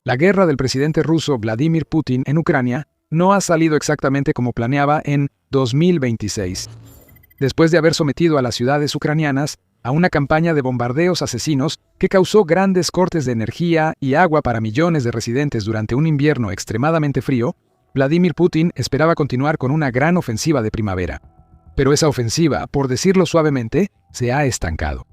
La guerra del presidente ruso Vladimir Putin en Ucrania no ha salido exactamente como planeaba en 2026. Después de haber sometido a las ciudades ucranianas a una campaña de bombardeos asesinos que causó grandes cortes de energía y agua para millones de residentes durante un invierno extremadamente frío, Vladimir Putin esperaba continuar con una gran ofensiva de primavera. Pero esa ofensiva, por decirlo suavemente, se ha estancado.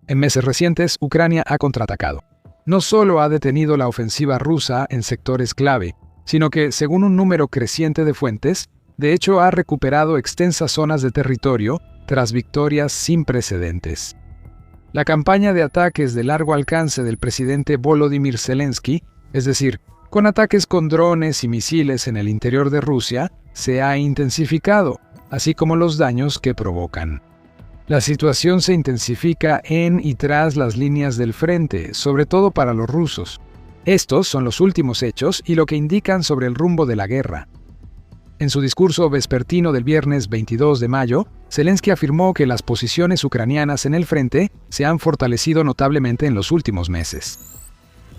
En meses recientes, Ucrania ha contraatacado. No solo ha detenido la ofensiva rusa en sectores clave, sino que, según un número creciente de fuentes, de hecho ha recuperado extensas zonas de territorio tras victorias sin precedentes. La campaña de ataques de largo alcance del presidente Volodymyr Zelensky, es decir, con ataques con drones y misiles en el interior de Rusia, se ha intensificado, así como los daños que provocan. La situación se intensifica en y tras las líneas del frente, sobre todo para los rusos. Estos son los últimos hechos y lo que indican sobre el rumbo de la guerra. En su discurso vespertino del viernes 22 de mayo, Zelensky afirmó que las posiciones ucranianas en el frente se han fortalecido notablemente en los últimos meses.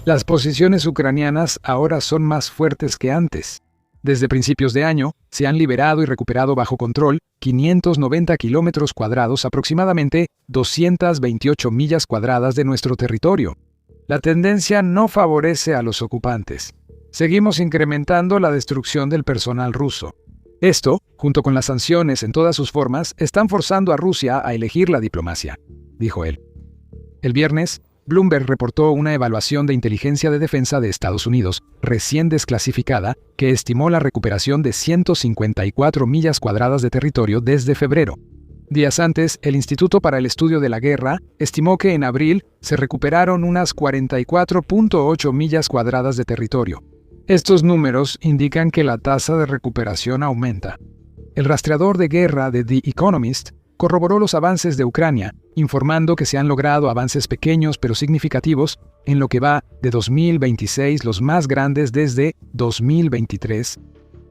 Las posiciones ucranianas ahora son más fuertes que antes. Desde principios de año, se han liberado y recuperado bajo control 590 kilómetros cuadrados, aproximadamente 228 millas cuadradas de nuestro territorio. La tendencia no favorece a los ocupantes. Seguimos incrementando la destrucción del personal ruso. Esto, junto con las sanciones en todas sus formas, están forzando a Rusia a elegir la diplomacia, dijo él. El viernes, Bloomberg reportó una evaluación de inteligencia de defensa de Estados Unidos, recién desclasificada, que estimó la recuperación de 154 millas cuadradas de territorio desde febrero. Días antes, el Instituto para el Estudio de la Guerra estimó que en abril se recuperaron unas 44.8 millas cuadradas de territorio. Estos números indican que la tasa de recuperación aumenta. El rastreador de guerra de The Economist corroboró los avances de Ucrania, informando que se han logrado avances pequeños pero significativos en lo que va de 2026, los más grandes desde 2023.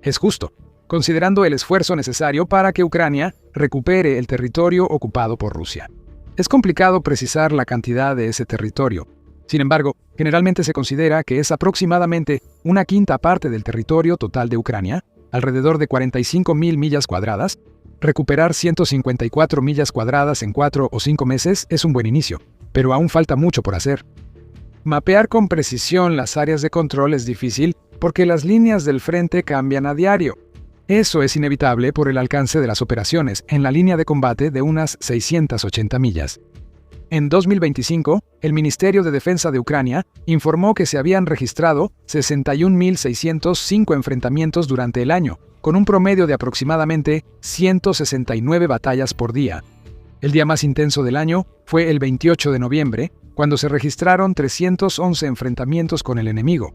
Es justo, considerando el esfuerzo necesario para que Ucrania recupere el territorio ocupado por Rusia. Es complicado precisar la cantidad de ese territorio. Sin embargo, generalmente se considera que es aproximadamente una quinta parte del territorio total de Ucrania, alrededor de 45.000 millas cuadradas. Recuperar 154 millas cuadradas en 4 o 5 meses es un buen inicio, pero aún falta mucho por hacer. Mapear con precisión las áreas de control es difícil porque las líneas del frente cambian a diario. Eso es inevitable por el alcance de las operaciones en la línea de combate de unas 680 millas. En 2025, el Ministerio de Defensa de Ucrania informó que se habían registrado 61.605 enfrentamientos durante el año, con un promedio de aproximadamente 169 batallas por día. El día más intenso del año fue el 28 de noviembre, cuando se registraron 311 enfrentamientos con el enemigo.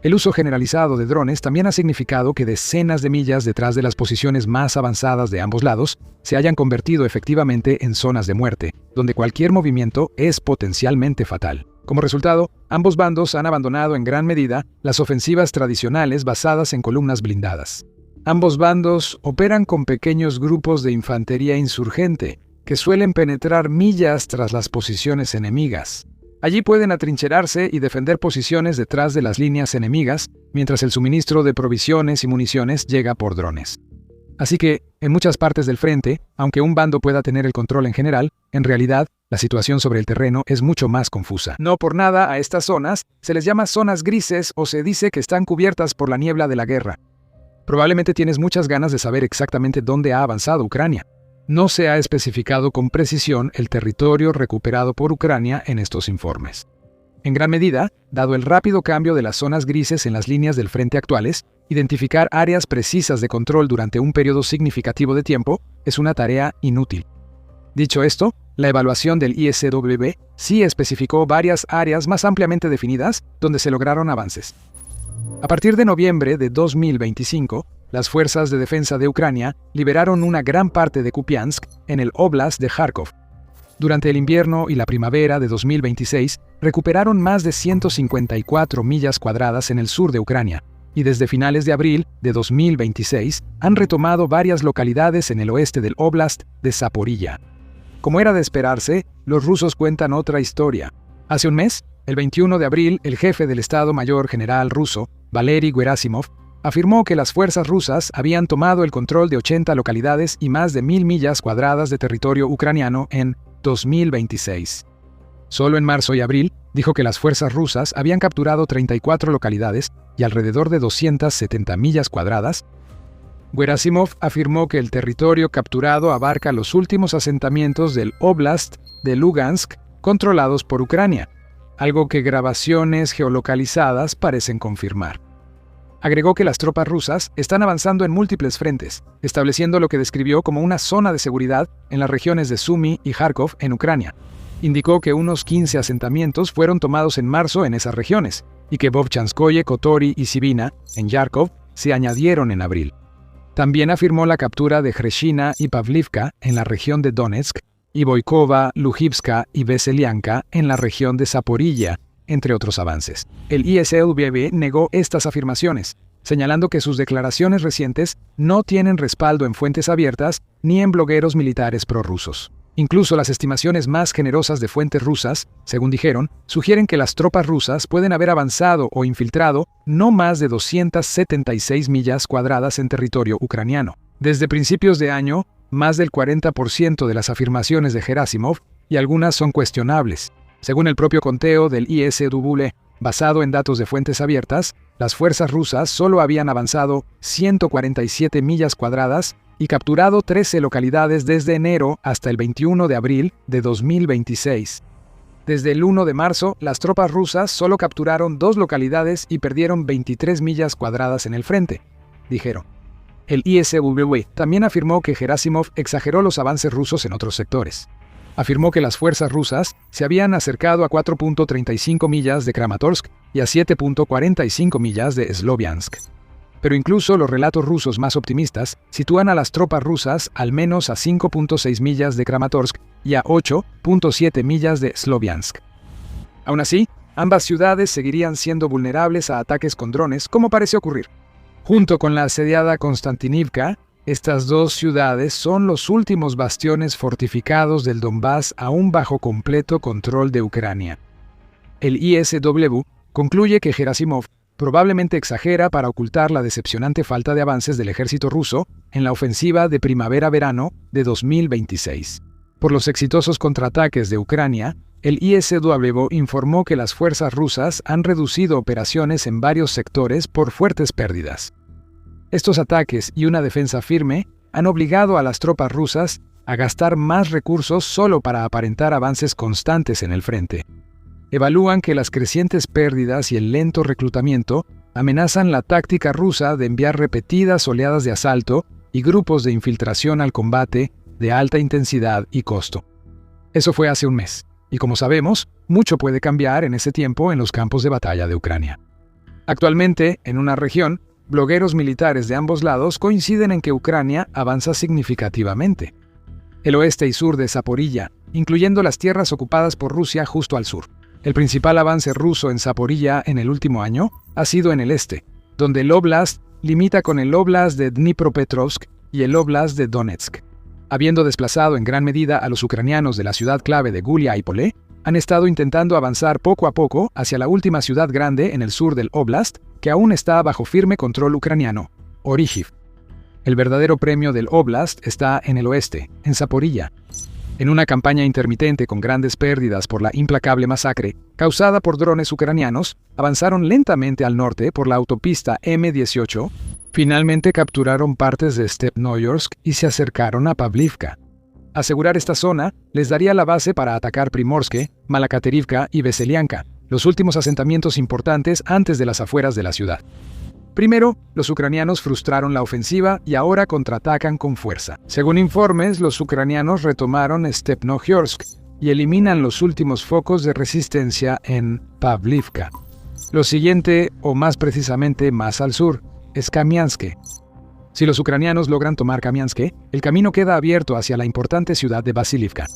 El uso generalizado de drones también ha significado que decenas de millas detrás de las posiciones más avanzadas de ambos lados se hayan convertido efectivamente en zonas de muerte, donde cualquier movimiento es potencialmente fatal. Como resultado, ambos bandos han abandonado en gran medida las ofensivas tradicionales basadas en columnas blindadas. Ambos bandos operan con pequeños grupos de infantería insurgente, que suelen penetrar millas tras las posiciones enemigas. Allí pueden atrincherarse y defender posiciones detrás de las líneas enemigas, mientras el suministro de provisiones y municiones llega por drones. Así que, en muchas partes del frente, aunque un bando pueda tener el control en general, en realidad, la situación sobre el terreno es mucho más confusa. No por nada a estas zonas se les llama zonas grises o se dice que están cubiertas por la niebla de la guerra. Probablemente tienes muchas ganas de saber exactamente dónde ha avanzado Ucrania. No se ha especificado con precisión el territorio recuperado por Ucrania en estos informes. En gran medida, dado el rápido cambio de las zonas grises en las líneas del frente actuales, identificar áreas precisas de control durante un periodo significativo de tiempo es una tarea inútil. Dicho esto, la evaluación del ISW sí especificó varias áreas más ampliamente definidas donde se lograron avances. A partir de noviembre de 2025, las fuerzas de defensa de Ucrania liberaron una gran parte de Kupiansk en el Oblast de Kharkov. Durante el invierno y la primavera de 2026, recuperaron más de 154 millas cuadradas en el sur de Ucrania, y desde finales de abril de 2026 han retomado varias localidades en el oeste del Oblast de Zaporilla. Como era de esperarse, los rusos cuentan otra historia. Hace un mes, El 21 de abril, el jefe del Estado Mayor General ruso, Valery Gerasimov, afirmó que las fuerzas rusas habían tomado el control de 80 localidades y más de 1.000 millas cuadradas de territorio ucraniano en 2026. Solo en marzo y abril, dijo que las fuerzas rusas habían capturado 34 localidades y alrededor de 270 millas cuadradas. Gerasimov afirmó que el territorio capturado abarca los últimos asentamientos del Oblast de Lugansk controlados por Ucrania, algo que grabaciones geolocalizadas parecen confirmar. Agregó que las tropas rusas están avanzando en múltiples frentes, estableciendo lo que describió como una zona de seguridad en las regiones de Sumy y Kharkov en Ucrania. Indicó que unos 15 asentamientos fueron tomados en marzo en esas regiones, y que Vovchanskoye, Kotori y Sibina, en Yarkov, se añadieron en abril. También afirmó la captura de Hreshina y Pavlivka en la región de Donetsk, y Voykova, Lujivska y Veselianka en la región de Zaporilla, entre otros avances. El ISWB negó estas afirmaciones, señalando que sus declaraciones recientes no tienen respaldo en fuentes abiertas ni en blogueros militares prorrusos. Incluso las estimaciones más generosas de fuentes rusas, según dijeron, sugieren que las tropas rusas pueden haber avanzado o infiltrado no más de 276 millas cuadradas en territorio ucraniano. Desde principios de año, más del 40% de las afirmaciones de Gerasimov, y algunas son cuestionables. Según el propio conteo del ISWB, basado en datos de fuentes abiertas, las fuerzas rusas solo habían avanzado 147 millas cuadradas y capturado 13 localidades desde enero hasta el 21 de abril de 2026. Desde el 1 de marzo, las tropas rusas solo capturaron 2 localidades y perdieron 23 millas cuadradas en el frente, dijeron. El ISWB también afirmó que Gerasimov exageró los avances rusos en otros sectores. Afirmó que las fuerzas rusas se habían acercado a 4.35 millas de Kramatorsk y a 7.45 millas de Sloviansk. Pero incluso los relatos rusos más optimistas sitúan a las tropas rusas al menos a 5.6 millas de Kramatorsk y a 8.7 millas de Sloviansk. Aún así, ambas ciudades seguirían siendo vulnerables a ataques con drones, como parece ocurrir. Junto con la asediada Konstantinivka, estas dos ciudades son los últimos bastiones fortificados del Donbass aún bajo completo control de Ucrania. El ISW concluye que Gerasimov probablemente exagera para ocultar la decepcionante falta de avances del ejército ruso en la ofensiva de primavera-verano de 2026. Por los exitosos contraataques de Ucrania, el ISW informó que las fuerzas rusas han reducido operaciones en varios sectores por fuertes pérdidas. Estos ataques y una defensa firme han obligado a las tropas rusas a gastar más recursos solo para aparentar avances constantes en el frente. Evalúan que las crecientes pérdidas y el lento reclutamiento amenazan la táctica rusa de enviar repetidas oleadas de asalto y grupos de infiltración al combate de alta intensidad y costo. Eso fue hace un mes, y como sabemos, mucho puede cambiar en ese tiempo en los campos de batalla de Ucrania. Actualmente, en una región, blogueros militares de ambos lados coinciden en que Ucrania avanza significativamente. El oeste y sur de Zaporilla, incluyendo las tierras ocupadas por Rusia justo al sur. El principal avance ruso en Zaporilla en el último año ha sido en el este, donde el Oblast limita con el Oblast de Dnipropetrovsk y el Oblast de Donetsk. Habiendo desplazado en gran medida a los ucranianos de la ciudad clave de Guliáipole, han estado intentando avanzar poco a poco hacia la última ciudad grande en el sur del Oblast, que aún está bajo firme control ucraniano, Orihtiv. El verdadero premio del Oblast está en el oeste, en Zaporilla. En una campaña intermitente con grandes pérdidas por la implacable masacre causada por drones ucranianos, avanzaron lentamente al norte por la autopista M18, finalmente capturaron partes de Stepnoyorsk y se acercaron a Pavlivka. Asegurar esta zona les daría la base para atacar Primorske, Malakaterivka y Veselianka, los últimos asentamientos importantes antes de las afueras de la ciudad. Primero, los ucranianos frustraron la ofensiva y ahora contraatacan con fuerza. Según informes, los ucranianos retomaron Stepnoyorsk y eliminan los últimos focos de resistencia en Pavlivka. Lo siguiente, o más precisamente más al sur, es Kamianske. Si los ucranianos logran tomar Kamianske, el camino queda abierto hacia la importante ciudad de Vasilivka.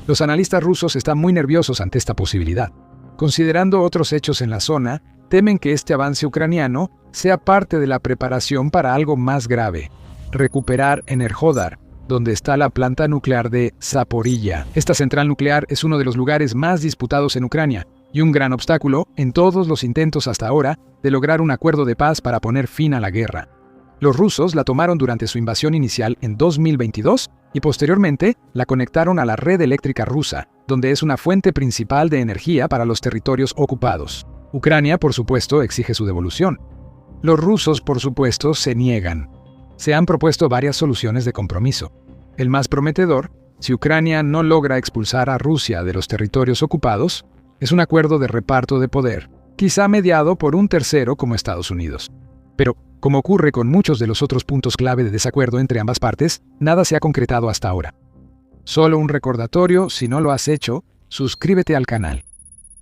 Los analistas rusos están muy nerviosos ante esta posibilidad. Considerando otros hechos en la zona, temen que este avance ucraniano sea parte de la preparación para algo más grave: recuperar Enerhodar, donde está la planta nuclear de Zaporilla. Esta central nuclear es uno de los lugares más disputados en Ucrania, y un gran obstáculo en todos los intentos hasta ahora de lograr un acuerdo de paz para poner fin a la guerra. Los rusos la tomaron durante su invasión inicial en 2022 y posteriormente la conectaron a la red eléctrica rusa, donde es una fuente principal de energía para los territorios ocupados. Ucrania, por supuesto, exige su devolución. Los rusos, por supuesto, se niegan. Se han propuesto varias soluciones de compromiso. El más prometedor, si Ucrania no logra expulsar a Rusia de los territorios ocupados, es un acuerdo de reparto de poder, quizá mediado por un tercero como Estados Unidos. Pero, como ocurre con muchos de los otros puntos clave de desacuerdo entre ambas partes, nada se ha concretado hasta ahora. Solo un recordatorio, si no lo has hecho, suscríbete al canal.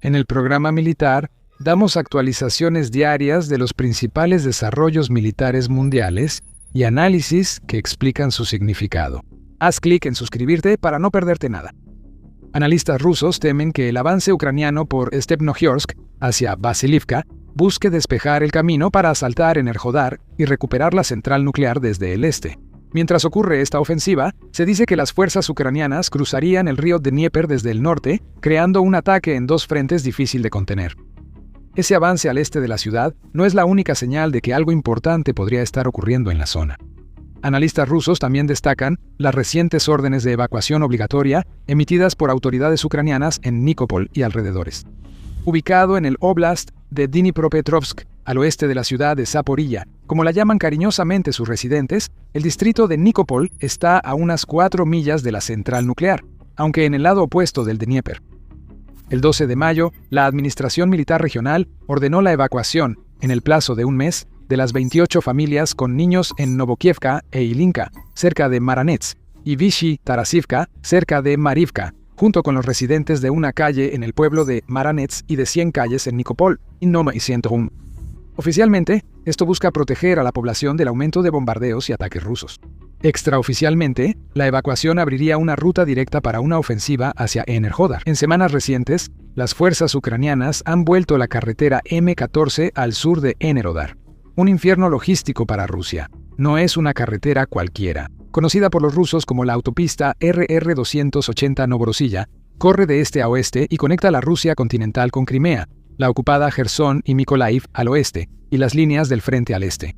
En el programa militar, damos actualizaciones diarias de los principales desarrollos militares mundiales y análisis que explican su significado. Haz clic en suscribirte para no perderte nada. Analistas rusos temen que el avance ucraniano por Stepnohorsk hacia Vasilivka busque despejar el camino para asaltar Enerhodar y recuperar la central nuclear desde el este. Mientras ocurre esta ofensiva, se dice que las fuerzas ucranianas cruzarían el río Dnieper desde el norte, creando un ataque en dos frentes difícil de contener. Ese avance al este de la ciudad no es la única señal de que algo importante podría estar ocurriendo en la zona. Analistas rusos también destacan las recientes órdenes de evacuación obligatoria emitidas por autoridades ucranianas en Nikopol y alrededores. Ubicado en el Oblast de Dnipropetrovsk, al oeste de la ciudad de Zaporilla, como la llaman cariñosamente sus residentes, el distrito de Nikopol está a unas 4 millas de la central nuclear, aunque en el lado opuesto del Dnieper. El 12 de mayo, la Administración Militar Regional ordenó la evacuación, en el plazo de un mes, de las 28 familias con niños en Novokievka e Ilinka, cerca de Maranets, y Vichy Tarasivka, cerca de Marivka, junto con los residentes de una calle en el pueblo de Maranets y de 100 calles en Nikopol, y Centrum. Oficialmente, esto busca proteger a la población del aumento de bombardeos y ataques rusos. Extraoficialmente, la evacuación abriría una ruta directa para una ofensiva hacia Enerhodar. En semanas recientes, las fuerzas ucranianas han vuelto la carretera M14 al sur de Enerhodar. Un infierno logístico para Rusia. No es una carretera cualquiera. Conocida por los rusos como la autopista RR-280 Novorossiya, corre de este a oeste y conecta la Rusia continental con Crimea, la ocupada Jersón y Mykolaiv al oeste, y las líneas del frente al este.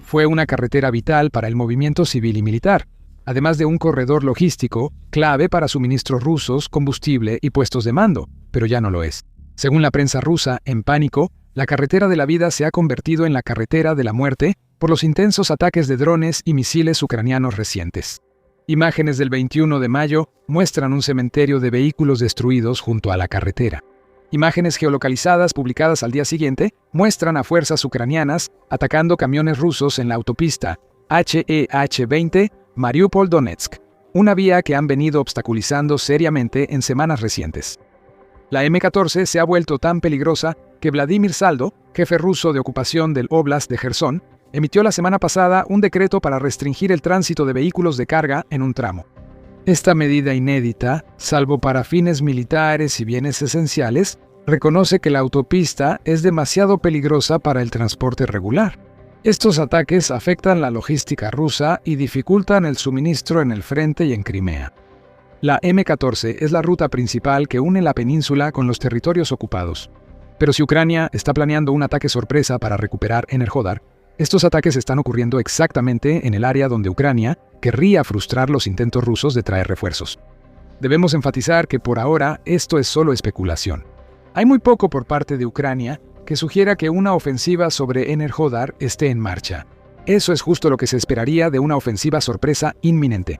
Fue una carretera vital para el movimiento civil y militar, además de un corredor logístico clave para suministros rusos, combustible y puestos de mando, pero ya no lo es. Según la prensa rusa, en pánico, la carretera de la vida se ha convertido en la carretera de la muerte por los intensos ataques de drones y misiles ucranianos recientes. Imágenes del 21 de mayo muestran un cementerio de vehículos destruidos junto a la carretera. Imágenes geolocalizadas publicadas al día siguiente muestran a fuerzas ucranianas atacando camiones rusos en la autopista HEH-20 Mariupol-Donetsk, una vía que han venido obstaculizando seriamente en semanas recientes. La M14 se ha vuelto tan peligrosa que Vladimir Saldo, jefe ruso de ocupación del Oblast de Jersón, emitió la semana pasada un decreto para restringir el tránsito de vehículos de carga en un tramo. Esta medida inédita, salvo para fines militares y bienes esenciales, reconoce que la autopista es demasiado peligrosa para el transporte regular. Estos ataques afectan la logística rusa y dificultan el suministro en el frente y en Crimea. La M14 es la ruta principal que une la península con los territorios ocupados. Pero si Ucrania está planeando un ataque sorpresa para recuperar Enerhodar, estos ataques están ocurriendo exactamente en el área donde Ucrania querría frustrar los intentos rusos de traer refuerzos. Debemos enfatizar que por ahora esto es solo especulación. Hay muy poco por parte de Ucrania que sugiera que una ofensiva sobre Enerhodar esté en marcha. Eso es justo lo que se esperaría de una ofensiva sorpresa inminente.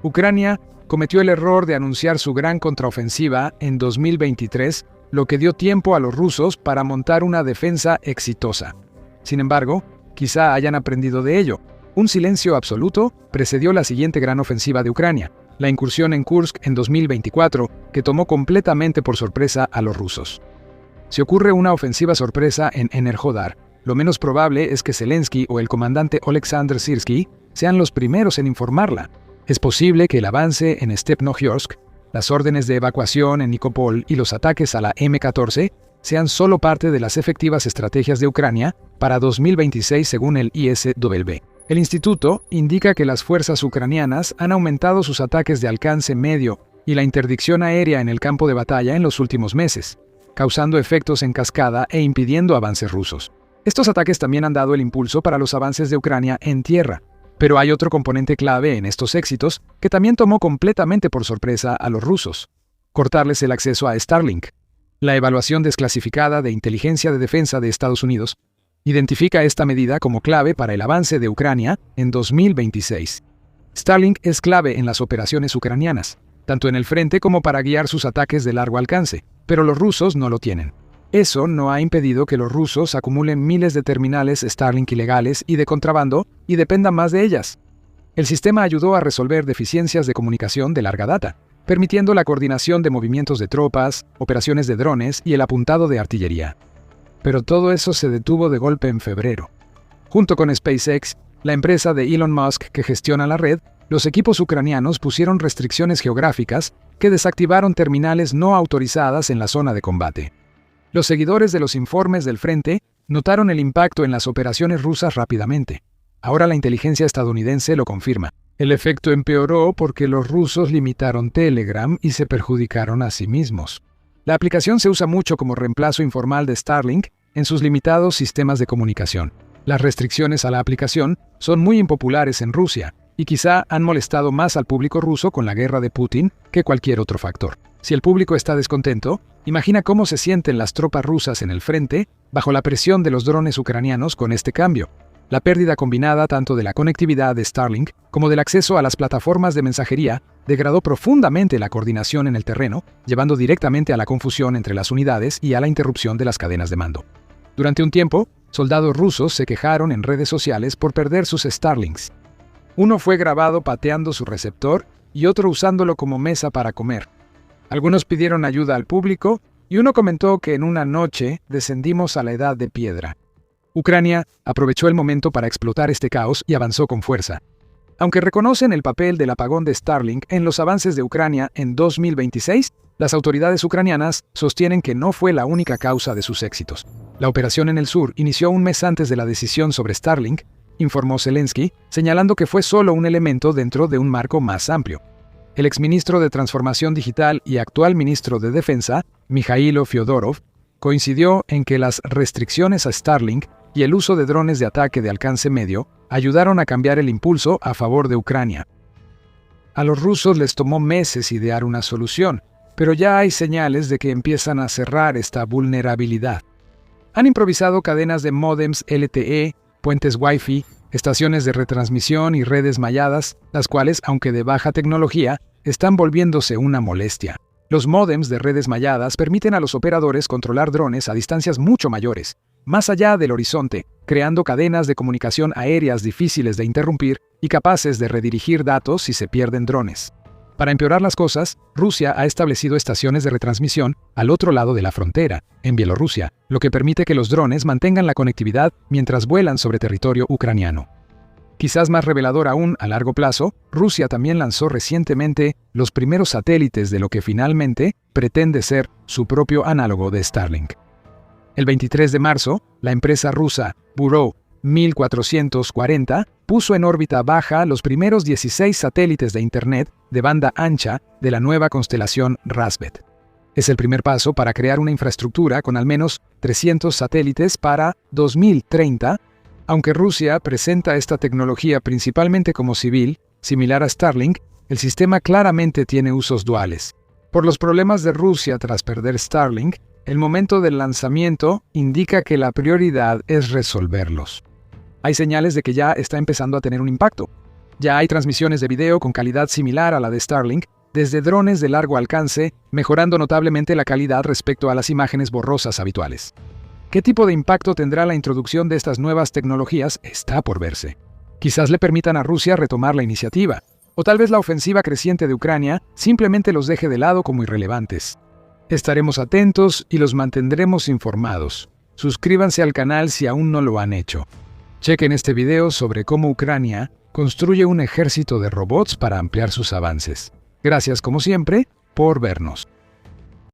Ucrania cometió el error de anunciar su gran contraofensiva en 2023, lo que dio tiempo a los rusos para montar una defensa exitosa. Sin embargo, quizá hayan aprendido de ello. Un silencio absoluto precedió la siguiente gran ofensiva de Ucrania, la incursión en Kursk en 2024, que tomó completamente por sorpresa a los rusos. Si ocurre una ofensiva sorpresa en Enerhodar, lo menos probable es que Zelensky o el comandante Oleksandr Syrskyi sean los primeros en informarla. Es posible que el avance en Stepnohorsk, las órdenes de evacuación en Nikopol y los ataques a la M14 sean solo parte de las efectivas estrategias de Ucrania para 2026 según el ISW. El instituto indica que las fuerzas ucranianas han aumentado sus ataques de alcance medio y la interdicción aérea en el campo de batalla en los últimos meses. causando efectos en cascada e impidiendo avances rusos. Estos ataques también han dado el impulso para los avances de Ucrania en tierra. Pero hay otro componente clave en estos éxitos que también tomó completamente por sorpresa a los rusos: cortarles el acceso a Starlink. La evaluación desclasificada de inteligencia de defensa de Estados Unidos identifica esta medida como clave para el avance de Ucrania en 2026. Starlink es clave en las operaciones ucranianas, tanto en el frente como para guiar sus ataques de largo alcance, pero los rusos no lo tienen. Eso no ha impedido que los rusos acumulen miles de terminales Starlink ilegales y de contrabando y dependan más de ellas. El sistema ayudó a resolver deficiencias de comunicación de larga data, permitiendo la coordinación de movimientos de tropas, operaciones de drones y el apuntado de artillería. Pero todo eso se detuvo de golpe en febrero. Junto con SpaceX, la empresa de Elon Musk que gestiona la red, los equipos ucranianos pusieron restricciones geográficas que desactivaron terminales no autorizadas en la zona de combate. Los seguidores de los informes del frente notaron el impacto en las operaciones rusas rápidamente. Ahora la inteligencia estadounidense lo confirma. El efecto empeoró porque los rusos limitaron Telegram y se perjudicaron a sí mismos. La aplicación se usa mucho como reemplazo informal de Starlink en sus limitados sistemas de comunicación. Las restricciones a la aplicación son muy impopulares en Rusia y quizá han molestado más al público ruso con la guerra de Putin que cualquier otro factor. Si el público está descontento, imagina cómo se sienten las tropas rusas en el frente bajo la presión de los drones ucranianos con este cambio. La pérdida combinada tanto de la conectividad de Starlink como del acceso a las plataformas de mensajería degradó profundamente la coordinación en el terreno, llevando directamente a la confusión entre las unidades y a la interrupción de las cadenas de mando. Durante un tiempo, soldados rusos se quejaron en redes sociales por perder sus Starlinks. Uno fue grabado pateando su receptor y otro usándolo como mesa para comer. Algunos pidieron ayuda al público y uno comentó que en una noche descendimos a la edad de piedra. Ucrania aprovechó el momento para explotar este caos y avanzó con fuerza. Aunque reconocen el papel del apagón de Starlink en los avances de Ucrania en 2026, las autoridades ucranianas sostienen que no fue la única causa de sus éxitos. La operación en el sur inició un mes antes de la decisión sobre Starlink, informó Zelensky, señalando que fue solo un elemento dentro de un marco más amplio. El exministro de Transformación Digital y actual ministro de Defensa, Mikhailo Fyodorov, coincidió en que las restricciones a Starlink y el uso de drones de ataque de alcance medio ayudaron a cambiar el impulso a favor de Ucrania. A los rusos les tomó meses idear una solución, pero ya hay señales de que empiezan a cerrar esta vulnerabilidad. Han improvisado cadenas de módems LTE, puentes Wi-Fi, estaciones de retransmisión y redes malladas, las cuales, aunque de baja tecnología, están volviéndose una molestia. Los módems de redes malladas permiten a los operadores controlar drones a distancias mucho mayores, más allá del horizonte, creando cadenas de comunicación aéreas difíciles de interrumpir y capaces de redirigir datos si se pierden drones. Para empeorar las cosas, Rusia ha establecido estaciones de retransmisión al otro lado de la frontera, en Bielorrusia, lo que permite que los drones mantengan la conectividad mientras vuelan sobre territorio ucraniano. Quizás más revelador aún a largo plazo, Rusia también lanzó recientemente los primeros satélites de lo que finalmente pretende ser su propio análogo de Starlink. El 23 de marzo, la empresa rusa Burov 1440 puso en órbita baja los primeros 16 satélites de Internet de banda ancha de la nueva constelación Rassvet. Es el primer paso para crear una infraestructura con al menos 300 satélites para 2030, aunque Rusia presenta esta tecnología principalmente como civil, similar a Starlink, el sistema claramente tiene usos duales. Por los problemas de Rusia tras perder Starlink, el momento del lanzamiento indica que la prioridad es resolverlos. Hay señales de que ya está empezando a tener un impacto. Ya hay transmisiones de video con calidad similar a la de Starlink, desde drones de largo alcance, mejorando notablemente la calidad respecto a las imágenes borrosas habituales. ¿Qué tipo de impacto tendrá la introducción de estas nuevas tecnologías? Está por verse. Quizás le permitan a Rusia retomar la iniciativa, o tal vez la ofensiva creciente de Ucrania simplemente los deje de lado como irrelevantes. Estaremos atentos y los mantendremos informados. Suscríbanse al canal si aún no lo han hecho. Chequen este video sobre cómo Ucrania construye un ejército de robots para ampliar sus avances. Gracias como siempre por vernos.